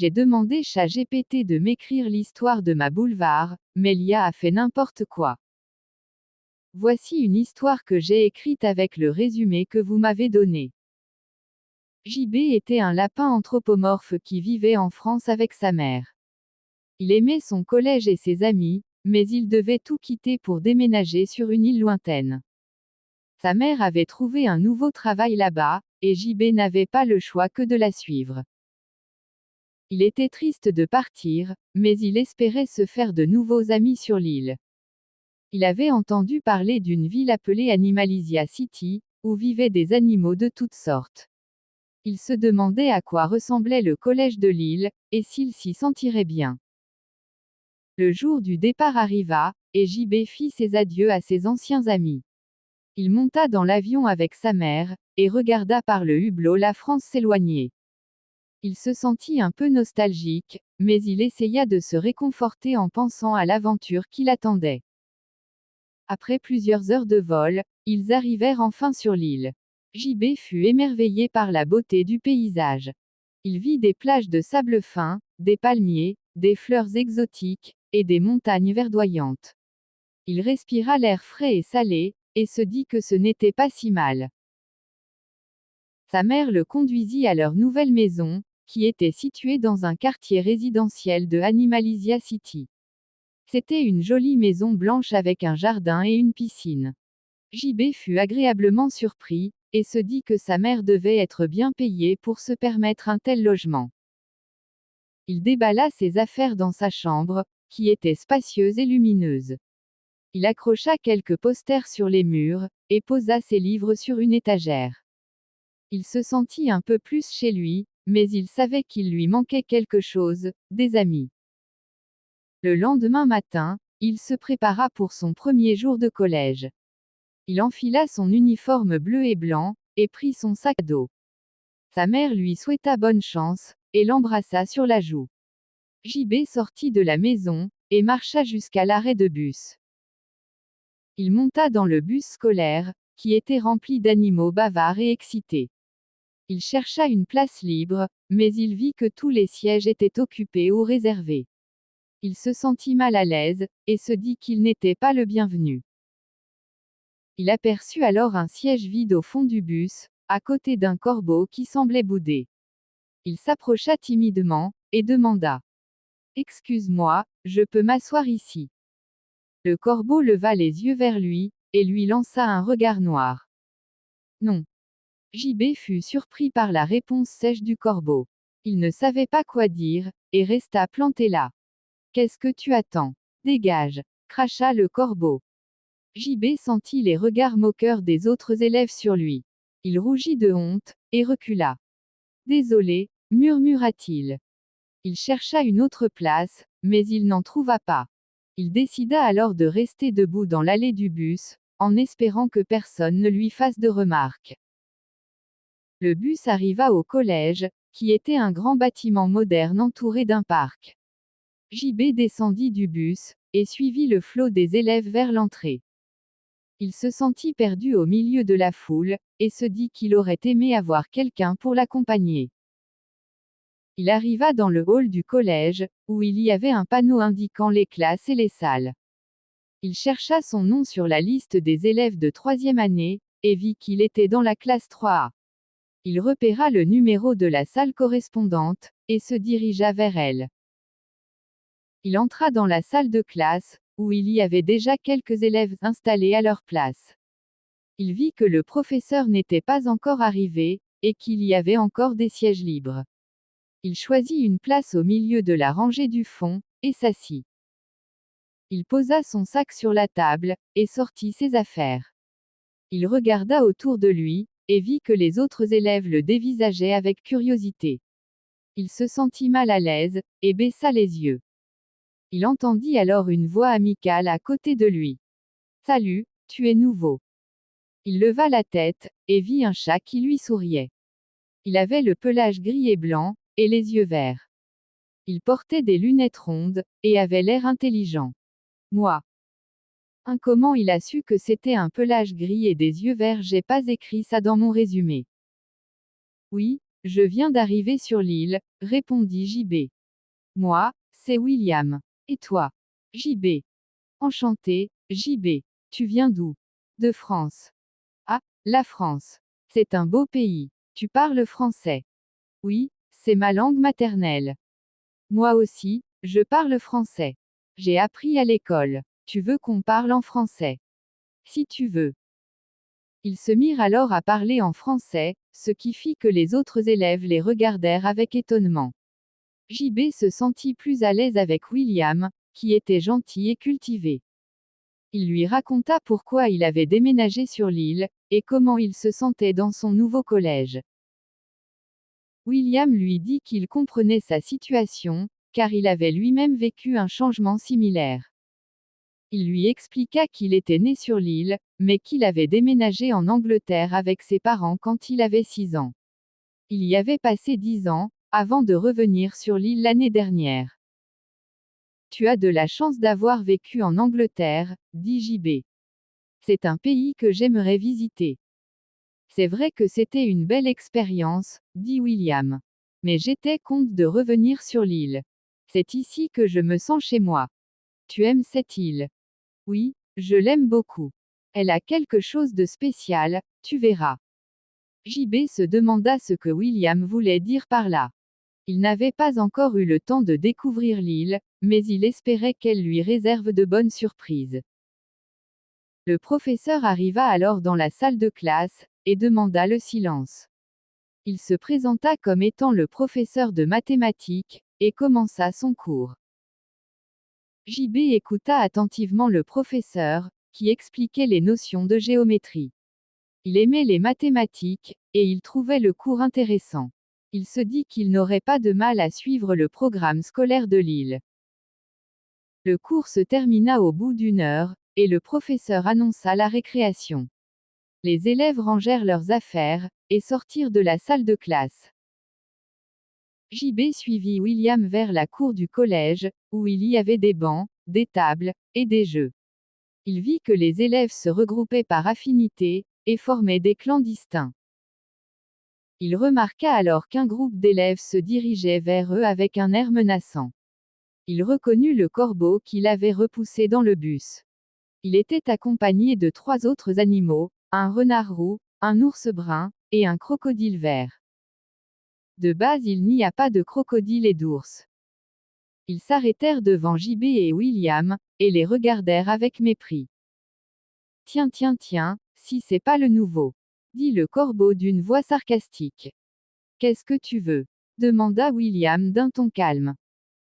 J'ai demandé ChatGPT de m'écrire l'histoire de ma boulevard, mais l'IA a fait n'importe quoi. Voici une histoire que j'ai écrite avec le résumé que vous m'avez donné. JB était un lapin anthropomorphe qui vivait en France avec sa mère. Il aimait son collège et ses amis, mais il devait tout quitter pour déménager sur une île lointaine. Sa mère avait trouvé un nouveau travail là-bas, et JB n'avait pas le choix que de la suivre. Il était triste de partir, mais il espérait se faire de nouveaux amis sur l'île. Il avait entendu parler d'une ville appelée Animalizia City, où vivaient des animaux de toutes sortes. Il se demandait à quoi ressemblait le collège de l'île, et s'il s'y sentirait bien. Le jour du départ arriva, et JB fit ses adieux à ses anciens amis. Il monta dans l'avion avec sa mère, et regarda par le hublot la France s'éloigner. Il se sentit un peu nostalgique, mais il essaya de se réconforter en pensant à l'aventure qui l'attendait. Après plusieurs heures de vol, ils arrivèrent enfin sur l'île. JB fut émerveillé par la beauté du paysage. Il vit des plages de sable fin, des palmiers, des fleurs exotiques, et des montagnes verdoyantes. Il respira l'air frais et salé, et se dit que ce n'était pas si mal. Sa mère le conduisit à leur nouvelle maison, qui était située dans un quartier résidentiel de Animalizia City. C'était une jolie maison blanche avec un jardin et une piscine. JB fut agréablement surpris, et se dit que sa mère devait être bien payée pour se permettre un tel logement. Il déballa ses affaires dans sa chambre, qui était spacieuse et lumineuse. Il accrocha quelques posters sur les murs, et posa ses livres sur une étagère. Il se sentit un peu plus chez lui, mais il savait qu'il lui manquait quelque chose, des amis. Le lendemain matin, il se prépara pour son premier jour de collège. Il enfila son uniforme bleu et blanc, et prit son sac à dos. Sa mère lui souhaita bonne chance, et l'embrassa sur la joue. JB sortit de la maison, et marcha jusqu'à l'arrêt de bus. Il monta dans le bus scolaire, qui était rempli d'animaux bavards et excités. Il chercha une place libre, mais il vit que tous les sièges étaient occupés ou réservés. Il se sentit mal à l'aise, et se dit qu'il n'était pas le bienvenu. Il aperçut alors un siège vide au fond du bus, à côté d'un corbeau qui semblait bouder. Il s'approcha timidement, et demanda. « Excuse-moi, je peux m'asseoir ici ?» Le corbeau leva les yeux vers lui, et lui lança un regard noir. Non. JB fut surpris par la réponse sèche du corbeau. Il ne savait pas quoi dire, et resta planté là. Qu'est-ce que tu attends? Dégage, cracha le corbeau. JB sentit les regards moqueurs des autres élèves sur lui. Il rougit de honte, et recula. Désolé, murmura-t-il. Il chercha une autre place, mais il n'en trouva pas. Il décida alors de rester debout dans l'allée du bus, en espérant que personne ne lui fasse de remarques. Le bus arriva au collège, qui était un grand bâtiment moderne entouré d'un parc. JB descendit du bus, et suivit le flot des élèves vers l'entrée. Il se sentit perdu au milieu de la foule, et se dit qu'il aurait aimé avoir quelqu'un pour l'accompagner. Il arriva dans le hall du collège, où il y avait un panneau indiquant les classes et les salles. Il chercha son nom sur la liste des élèves de 3e année, et vit qu'il était dans la classe 3A. Il repéra le numéro de la salle correspondante, et se dirigea vers elle. Il entra dans la salle de classe, où il y avait déjà quelques élèves installés à leur place. Il vit que le professeur n'était pas encore arrivé, et qu'il y avait encore des sièges libres. Il choisit une place au milieu de la rangée du fond, et s'assit. Il posa son sac sur la table, et sortit ses affaires. Il regarda autour de lui, et vit que les autres élèves le dévisageaient avec curiosité. Il se sentit mal à l'aise, et baissa les yeux. Il entendit alors une voix amicale à côté de lui. « Salut, tu es nouveau. » Il leva la tête, et vit un chat qui lui souriait. Il avait le pelage gris et blanc, et les yeux verts. Il portait des lunettes rondes, et avait l'air intelligent. Moi. Comment il a su que c'était un pelage gris et des yeux verts? J'ai pas écrit ça dans mon résumé. Oui, je viens d'arriver sur l'île, répondit JB. Moi, c'est William. Et toi? JB. Enchanté, JB. Tu viens d'où? De France. Ah, la France. C'est un beau pays. Tu parles français? Oui, c'est ma langue maternelle. Moi aussi, je parle français. J'ai appris à l'école. Tu veux qu'on parle en français? Si tu veux. Ils se mirent alors à parler en français, ce qui fit que les autres élèves les regardèrent avec étonnement. JB se sentit plus à l'aise avec William, qui était gentil et cultivé. Il lui raconta pourquoi il avait déménagé sur l'île, et comment il se sentait dans son nouveau collège. William lui dit qu'il comprenait sa situation, car il avait lui-même vécu un changement similaire. Il lui expliqua qu'il était né sur l'île, mais qu'il avait déménagé en Angleterre avec ses parents quand il avait 6 ans. Il y avait passé 10 ans, avant de revenir sur l'île l'année dernière. Tu as de la chance d'avoir vécu en Angleterre, dit JB. C'est un pays que j'aimerais visiter. C'est vrai que c'était une belle expérience, dit William. Mais j'étais contente de revenir sur l'île. C'est ici que je me sens chez moi. Tu aimes cette île? Oui, je l'aime beaucoup. Elle a quelque chose de spécial, tu verras. JB se demanda ce que William voulait dire par là. Il n'avait pas encore eu le temps de découvrir l'île, mais il espérait qu'elle lui réserve de bonnes surprises. Le professeur arriva alors dans la salle de classe, et demanda le silence. Il se présenta comme étant le professeur de mathématiques, et commença son cours. JB écouta attentivement le professeur, qui expliquait les notions de géométrie. Il aimait les mathématiques, et il trouvait le cours intéressant. Il se dit qu'il n'aurait pas de mal à suivre le programme scolaire de l'île. Le cours se termina au bout d'1 heure, et le professeur annonça la récréation. Les élèves rangèrent leurs affaires, et sortirent de la salle de classe. JB suivit William vers la cour du collège, où il y avait des bancs, des tables, et des jeux. Il vit que les élèves se regroupaient par affinité, et formaient des clans distincts. Il remarqua alors qu'un groupe d'élèves se dirigeait vers eux avec un air menaçant. Il reconnut le corbeau qu'il avait repoussé dans le bus. Il était accompagné de 3 autres animaux, un renard roux, un ours brun, et un crocodile vert. De base il n'y a pas de crocodile et d'ours. Ils s'arrêtèrent devant JB et William, et les regardèrent avec mépris. Tiens, tiens, tiens, si c'est pas le nouveau, dit le corbeau d'une voix sarcastique. Qu'est-ce que tu veux? Demanda William d'un ton calme.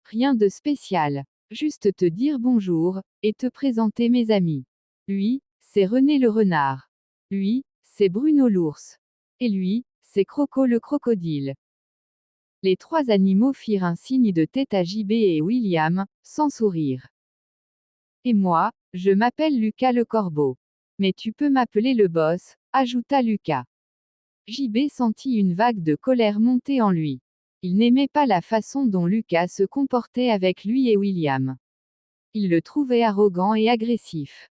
Rien de spécial. Juste te dire bonjour, et te présenter mes amis. Lui, c'est René le renard. Lui, c'est Bruno l'ours. Et lui, c'est Croco le crocodile. Les 3 animaux firent un signe de tête à JB et William, sans sourire. Et moi, je m'appelle Lucas le corbeau. Mais tu peux m'appeler le boss, ajouta Lucas. JB sentit une vague de colère monter en lui. Il n'aimait pas la façon dont Lucas se comportait avec lui et William. Il le trouvait arrogant et agressif.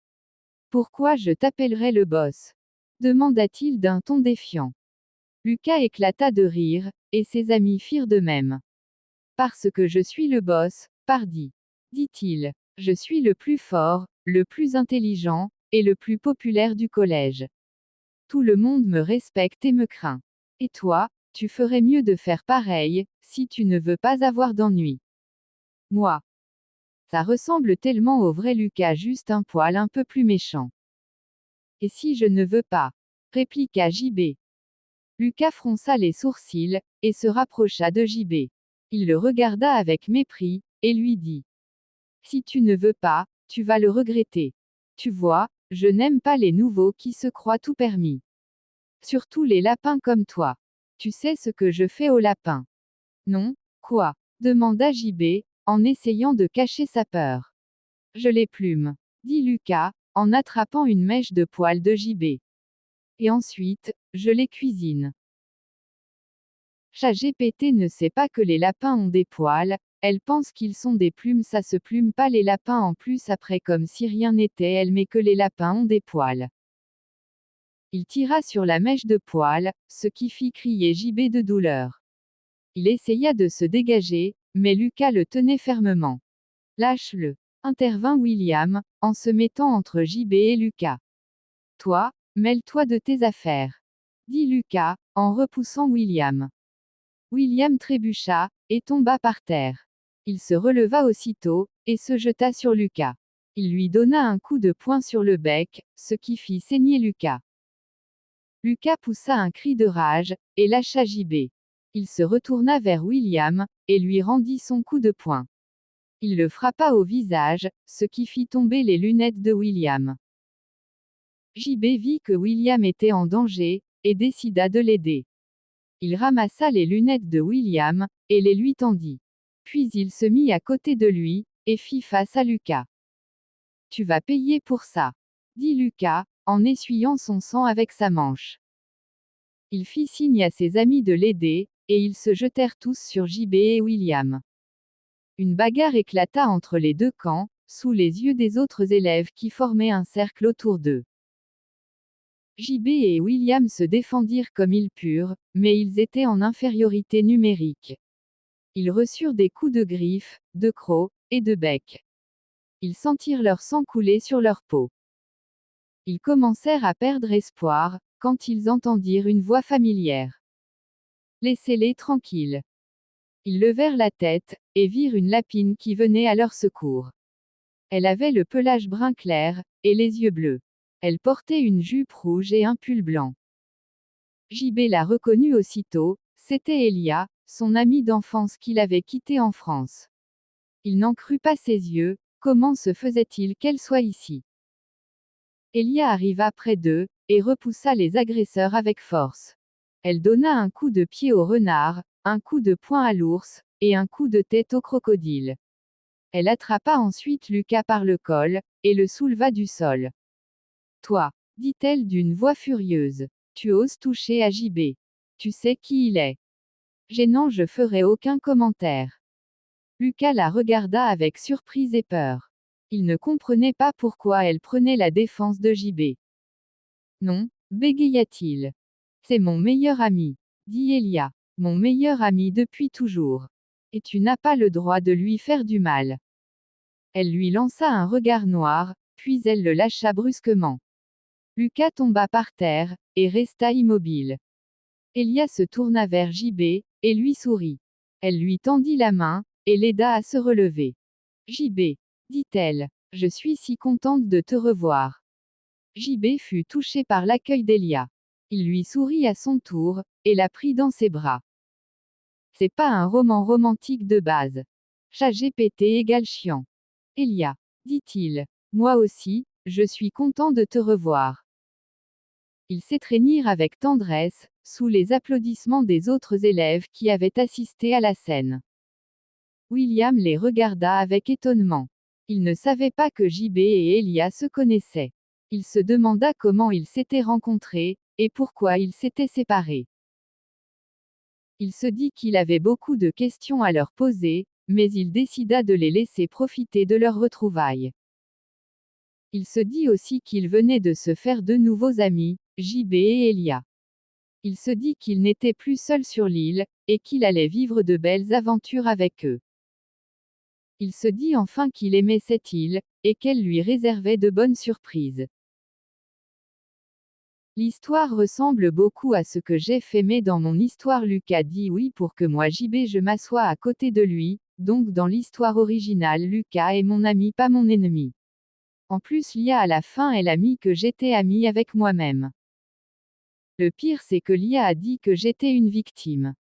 Pourquoi je t'appellerais le boss? Demanda-t-il d'un ton défiant. Lucas éclata de rire, et ses amis firent de même. Parce que je suis le boss, pardi, dit-il. Je suis le plus fort, le plus intelligent, et le plus populaire du collège. Tout le monde me respecte et me craint. Et toi, tu ferais mieux de faire pareil, si tu ne veux pas avoir d'ennui. Moi. Ça ressemble tellement au vrai Lucas, juste un poil un peu plus méchant. Et si je ne veux pas? Répliqua JB. Lucas fronça les sourcils, et se rapprocha de JB. Il le regarda avec mépris, et lui dit. Si tu ne veux pas, tu vas le regretter. Tu vois, je n'aime pas les nouveaux qui se croient tout permis. Surtout les lapins comme toi. Tu sais ce que je fais aux lapins? Non, quoi? Demanda JB, en essayant de cacher sa peur. Je les plume, dit Lucas, en attrapant une mèche de poils de JB. Et ensuite, je les cuisine. ChatGPT ne sait pas que les lapins ont des poils, elle pense qu'ils sont des plumes, ça se plume pas les lapins en plus après comme si rien n'était, elle met que les lapins ont des poils. Il tira sur la mèche de poil, ce qui fit crier JB de douleur. Il essaya de se dégager, mais Lucas le tenait fermement. Lâche-le, intervint William, en se mettant entre JB et Lucas. Toi, mêle-toi de tes affaires, dit Lucas, en repoussant William. William trébucha, et tomba par terre. Il se releva aussitôt, et se jeta sur Lucas. Il lui donna un coup de poing sur le bec, ce qui fit saigner Lucas. Lucas poussa un cri de rage, et lâcha JB. Il se retourna vers William, et lui rendit son coup de poing. Il le frappa au visage, ce qui fit tomber les lunettes de William. JB vit que William était en danger, et décida de l'aider. Il ramassa les lunettes de William, et les lui tendit. Puis il se mit à côté de lui, et fit face à Lucas. Tu vas payer pour ça, dit Lucas, en essuyant son sang avec sa manche. Il fit signe à ses amis de l'aider, et ils se jetèrent tous sur JB et William. Une bagarre éclata entre les deux camps, sous les yeux des autres élèves qui formaient un cercle autour d'eux. JB et William se défendirent comme ils purent, mais ils étaient en infériorité numérique. Ils reçurent des coups de griffes, de crocs, et de bec. Ils sentirent leur sang couler sur leur peau. Ils commencèrent à perdre espoir, quand ils entendirent une voix familière. Laissez-les tranquilles. Ils levèrent la tête, et virent une lapine qui venait à leur secours. Elle avait le pelage brun clair, et les yeux bleus. Elle portait une jupe rouge et un pull blanc. JB la reconnut aussitôt, c'était Elia, son amie d'enfance qu'il avait quitté en France. Il n'en crut pas ses yeux, comment se faisait-il qu'elle soit ici? Elia arriva près d'eux, et repoussa les agresseurs avec force. Elle donna un coup de pied au renard, un coup de poing à l'ours, et un coup de tête au crocodile. Elle attrapa ensuite Lucas par le col, et le souleva du sol. Toi, dit-elle d'une voix furieuse, tu oses toucher à JB. Tu sais qui il est. Gênant, je ferai aucun commentaire. Lucas la regarda avec surprise et peur. Il ne comprenait pas pourquoi elle prenait la défense de JB. Non, bégaya-t-il. C'est mon meilleur ami, dit Elia. Mon meilleur ami depuis toujours. Et tu n'as pas le droit de lui faire du mal. Elle lui lança un regard noir, puis elle le lâcha brusquement. Lucas tomba par terre, et resta immobile. Elia se tourna vers JB, et lui sourit. Elle lui tendit la main, et l'aida à se relever. JB, dit-elle, je suis si contente de te revoir. JB fut touché par l'accueil d'Elia. Il lui sourit à son tour, et la prit dans ses bras. C'est pas un roman romantique de base. ChatGPT égale chiant. Elia, dit-il, moi aussi, je suis content de te revoir. Ils s'étreignirent avec tendresse, sous les applaudissements des autres élèves qui avaient assisté à la scène. William les regarda avec étonnement. Il ne savait pas que JB et Elia se connaissaient. Il se demanda comment ils s'étaient rencontrés, et pourquoi ils s'étaient séparés. Il se dit qu'il avait beaucoup de questions à leur poser, mais il décida de les laisser profiter de leur retrouvailles. Il se dit aussi qu'il venait de se faire de nouveaux amis, JB et Elia. Il se dit qu'il n'était plus seul sur l'île, et qu'il allait vivre de belles aventures avec eux. Il se dit enfin qu'il aimait cette île, et qu'elle lui réservait de bonnes surprises. L'histoire ressemble beaucoup à ce que j'ai fait mais dans mon histoire Lucas dit oui pour que moi JB je m'assois à côté de lui, donc dans l'histoire originale Lucas est mon ami pas mon ennemi. En plus Lia à la fin elle a mis que j'étais ami avec moi-même. Le pire c'est que Lia a dit que j'étais une victime.